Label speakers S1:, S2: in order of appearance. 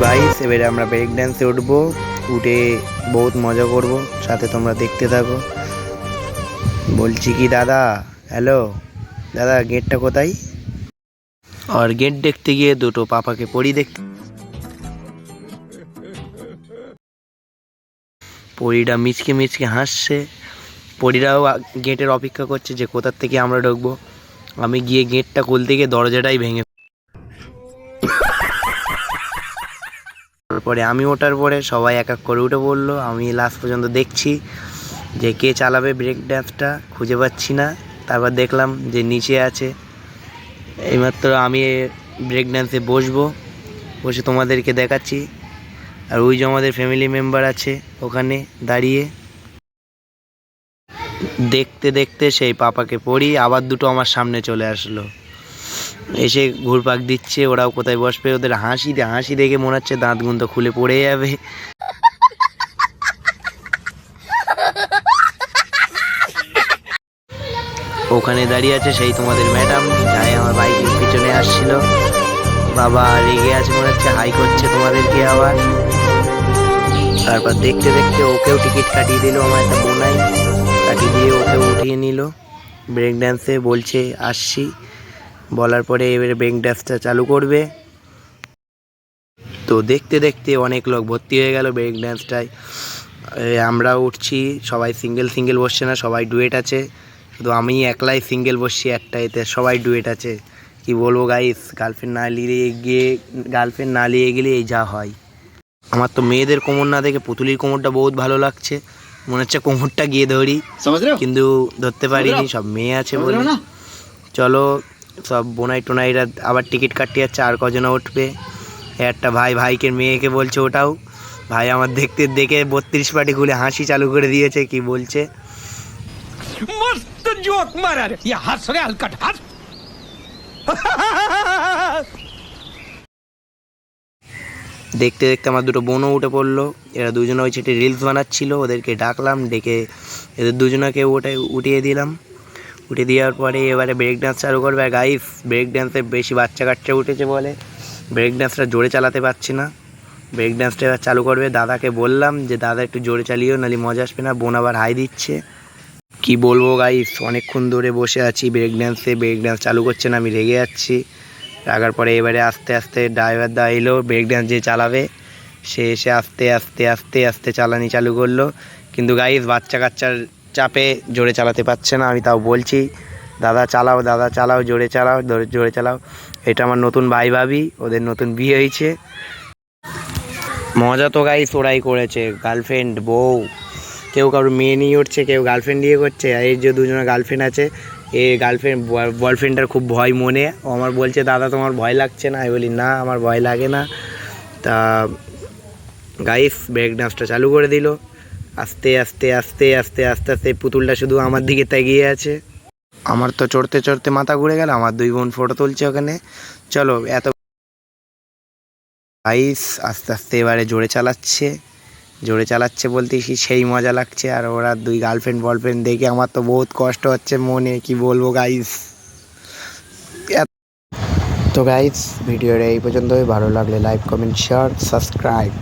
S1: Guys এবারে আমরা break ড্যান্সে উঠবো, উঠে বহুত মজা করব, সাথে তোমরা দেখতে থাকো। বলছি কি দাদা, হ্যালো দাদা, গেটটা কোথায়? আর গেট দেখতে গিয়ে দুটো পাপাকে পরি দেখতে, পরিটা মিচকে মিচকে হাসছে। পরিরাও গেটের অপেক্ষা করছে যে কোথার থেকে আমরা ঢুকবো। আমি গিয়ে গেটটা খুলতে গিয়ে দরজাটাই ভেঙে, তারপরে আমি ওঠার পরে সবাই এক এক করে উঠে পড়লো। আমি লাস্ট পর্যন্ত দেখছি যে কে চালাবে ব্রেক ড্যান্সটা, খুঁজে পাচ্ছি না। তারপর দেখলাম যে নিচে আছে। এইমাত্র আমি ব্রেক ড্যান্সে বসবো, বসে তোমাদেরকে দেখাচ্ছি। আর ওই যে আমাদের ফ্যামিলি মেম্বার আছে ওখানে দাঁড়িয়ে। দেখতে দেখতে সেই পাপাকে পড়ি আবার দুটো আমার সামনে চলে আসলো, এসে ঘুরপাক দিচ্ছে। ওরাও কোথায় বসবে, ওদের হাসি দেখে মনে হচ্ছে দাঁত গুন্ত খুলে পড়ে যাবে। ওখানে দাঁড়িয়ে আছে সেই তোমাদের ম্যাডাম, যাই আমার বাইকের পিছনে আসছিল। বাবা রেগে আছে মনে হচ্ছে, হাই করছে তোমাদেরকে আবার। তারপর দেখতে দেখতে ওকেও টিকিট কাটিয়ে দিল, আমার একটা বোনাই কাটিয়ে দিয়ে ওকেও উঠিয়ে নিল ব্রেক ড্যান্সে। বলছে আসছি, বলার পরে এবারে ব্রেক ড্যান্সটা চালু করবে। তো দেখতে দেখতে অনেক লোক ভর্তি হয়ে গেল ব্রেক ড্যান্সটায়। আমরাও উঠছি, সবাই সিঙ্গেল সিঙ্গেল বসছে না, সবাই ডুয়েট আছে। শুধু আমি একলাই সিঙ্গেল বসছি একটা, এতে সবাই ডুয়েট আছে। কি বলবো গাইস, গার্লফ্রেন্ড না নিয়ে গেলে এই যা হয়। আমার তো মেয়েদের কোমর না দেখে পুতুলির কোমরটা বহুত ভালো লাগছে, মনে হচ্ছে কোমরটা গিয়ে ধরি, কিন্তু ধরতে পারিনি, সব মেয়ে আছে বলে। চলো, সব বোনাই টোনাইরা আবার টিকিট কাটতে যাচ্ছে, আর কজনা উঠবে। একটা ভাইকে মেয়েকে বলছে ওটাও। ভাই আমার দেখতে দেখে 32 পাটি খুলে হাসি চালু করে দিয়েছে। কি বলছে,
S2: मस्त जोक मारा रे, ये हंस रे हलकट हंस।
S1: দেখতে দেখতে আমার দুটো বোনও উঠে পড়লো। এরা দুজনে ওই ছেটে রিলস বানাচ্ছিল, ওদেরকে ডাকলাম, ডেকে এদের দুজনকে উঠিয়ে দিলাম। উঠে দেওয়ার পরে এবারে ব্রেক ডান্স চালু করবে। আর গাইস ব্রেক ডান্সে বেশি বাচ্চা কাচ্চা উঠেছে বলে ব্রেক ডান্সটা জোরে চালাতে পারছি না। ব্রেক ডান্সটা এবার চালু করবে। দাদাকে বললাম যে দাদা একটু জোরে চালিও, নাহলে মজা আসবে না। বোন আবার হাই দিচ্ছে। কি বলবো গাইস, অনেকক্ষণ ধরে বসে আছি ব্রেক ডান্সে, ব্রেক ডান্স চালু করছে না, আমি রেগে যাচ্ছি। রাগার পরে এবারে আস্তে আস্তে ড্রাইভার দা এলো, ব্রেক ডান্স যে চালাবে সে এসে আস্তে আস্তে আস্তে আস্তে চালানি চালু করলো। কিন্তু গাইস বাচ্চা কাচ্চার চাপে জোরে চালাতে পারছে না। আমি তাও বলছি দাদা চালাও, জোরে চালাও। এটা আমার নতুন ভাই ভাবি, ওদের নতুন বিয়ে হয়েছে। মজা তো গাইস ওরাই করেছে, গার্লফ্রেন্ড বউ, কেউ কারোর মেয়ে নিয়ে উঠছে, কেউ গার্লফ্রেন্ড নিয়ে করছে। আর এই যে দুজনের গার্লফ্রেন্ড আছে, এই গার্লফ্রেন্ড বয়ফ্রেন্ডটার খুব ভয় মনে। ও আমার বলছে দাদা তোমার ভয় লাগছে না? আমি বলি না, আমার ভয় লাগে না। তা গাইস ব্রেক ডান্সটা চালু করে দিল। আস্তে আস্তে আস্তে আস্তে আস্তে আস্তে পুতুলটা শুধু আমার দিকে তাকিয়ে আছে। আমার তো চড়তে চড়তে মাথা ঘুরে গেল। আমার দুই বোন ফটো তুলছে ওখানে। চলো এত গাইস আস্তে আস্তে এবারে জোরে চালাচ্ছে বলতে সেই মজা লাগছে। আর ওরা দুই গার্লফ্রেন্ড দেখে আমার তো বহুত কষ্ট হচ্ছে মনে, কি বলবো গাইস। তো গাইস ভিডিওটা এই পর্যন্তই, ভালো লাগলে লাইক কমেন্ট শেয়ার সাবস্ক্রাইব।